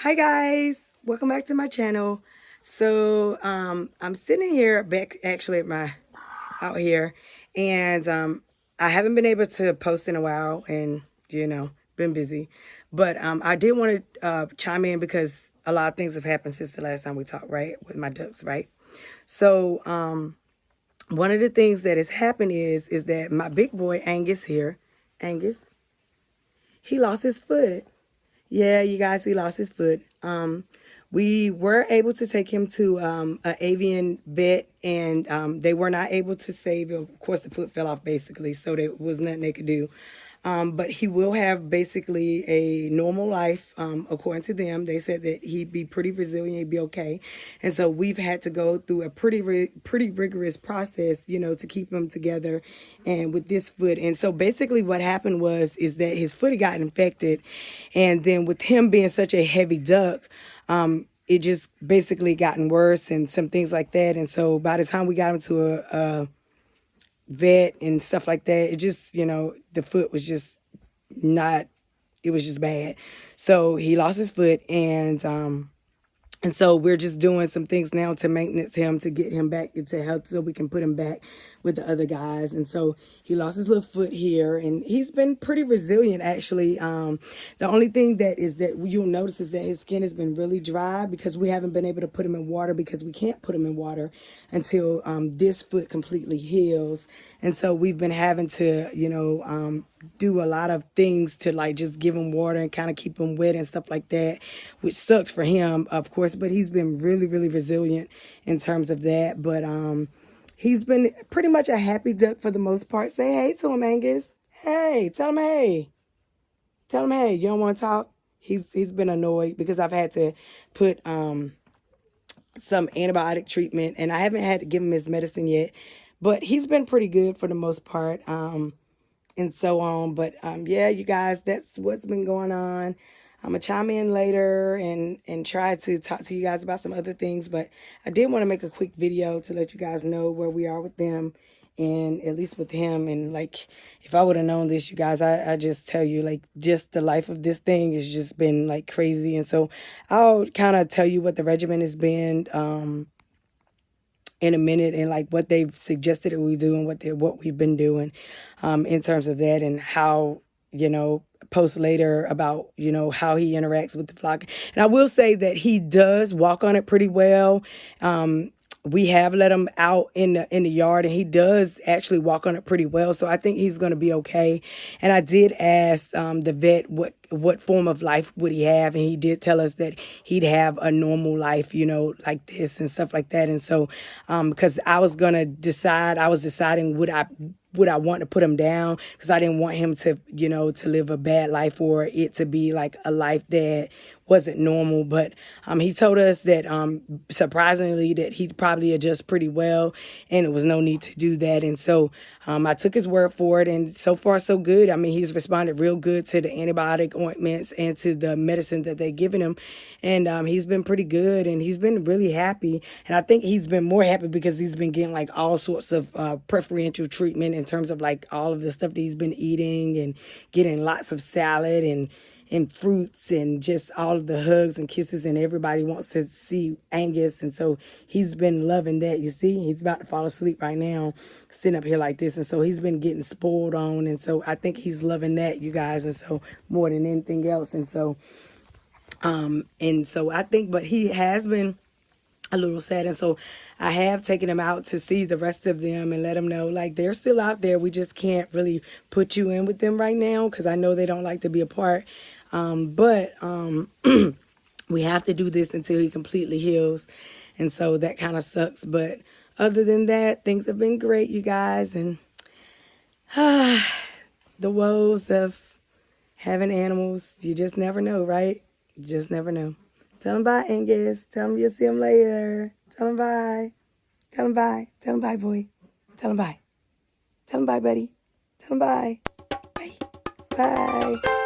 Hi guys, welcome back to my channel. So I'm sitting here back actually at my out here, and I haven't been able to post in a while, and been busy. But I did want to chime in because a lot of things have happened since the last time we talked, right, with my ducks, right? So one of the things that has happened is that my big boy Angus here, Angus, he lost his foot. Yeah, you guys, he lost his foot. We were able to take him to an avian vet, and they were not able to save him. Of course, the foot fell off basically, so there was nothing they could do. But he will have basically a normal life, according to them. They said that he'd be pretty resilient, he'd be okay. And so we've had to go through a pretty rigorous process, to keep him together and with this foot. And so basically what happened is that his foot had gotten infected. And then with him being such a heavy duck, it just basically gotten worse and some things like that. And so by the time we got him to a vet and stuff like that, it just, the foot was just not, it was just bad. So he lost his foot, and so we're just doing some things now to maintenance him, to get him back into health so we can put him back with the other guys. And so he lost his little foot here, and he's been pretty resilient actually. The only thing that you'll notice is that his skin has been really dry because we haven't been able to put him in water, because we can't put him in water until this foot completely heals. And so we've been having to, do a lot of things to like just give him water and kind of keep him wet and stuff like that, which sucks for him, of course, but he's been really, really resilient in terms of that. But he's been pretty much a happy duck for the most part. Say hey to him, Angus. Hey, tell him hey. Tell him hey. You don't want to talk? He's been annoyed because I've had to put some antibiotic treatment, and I haven't had to give him his medicine yet, but he's been pretty good for the most part. And so on. But yeah, you guys, that's what's been going on. I'm gonna chime in later and try to talk to you guys about some other things. But I did want to make a quick video to let you guys know where we are with them, and at least with him. And like, if I would have known this, you guys, I just tell you, like, just the life of this thing has just been like crazy. And so I'll kind of tell you what the regimen has been in a minute, and like what they've suggested that we do and what we've been doing in terms of that, and how, post later about, how he interacts with the flock. And I will say that he does walk on it pretty well. We have let him out in the yard, and he does actually walk on it pretty well. So I think he's going to be okay. And I did ask the vet what form of life would he have, and he did tell us that he'd have a normal life, like this and stuff like that. And so because I was deciding would I want to put him down, because I didn't want him to, to live a bad life, or it to be like a life that wasn't normal. But he told us that surprisingly that he'd probably adjust pretty well, and it was no need to do that. And so I took his word for it, and so far so good. I mean, he's responded real good to the antibiotic ointments and to the medicine that they've given him, and he's been pretty good, and he's been really happy. And I think he's been more happy because he's been getting like all sorts of preferential treatment in terms of like all of the stuff that he's been eating, and getting lots of salad and fruits, and just all of the hugs and kisses, and everybody wants to see Angus. And so he's been loving that. You see, he's about to fall asleep right now, sitting up here like this. And so he's been getting spoiled on. And so I think he's loving that, you guys. And so more than anything else. And so I think, but he has been a little sad. And so I have taken him out to see the rest of them and let them know, like, they're still out there. We just can't really put you in with them right now, because I know they don't like to be apart. But we have to do this until he completely heals. And so that kind of sucks. But other than that, things have been great, you guys. And the woes of having animals, you just never know, right? You just never know. Tell him bye, Angus. Tell him you'll see him later. Tell him bye. Tell him bye. Tell him bye, boy. Tell him bye. Tell him bye, buddy. Tell him bye. Bye. Bye.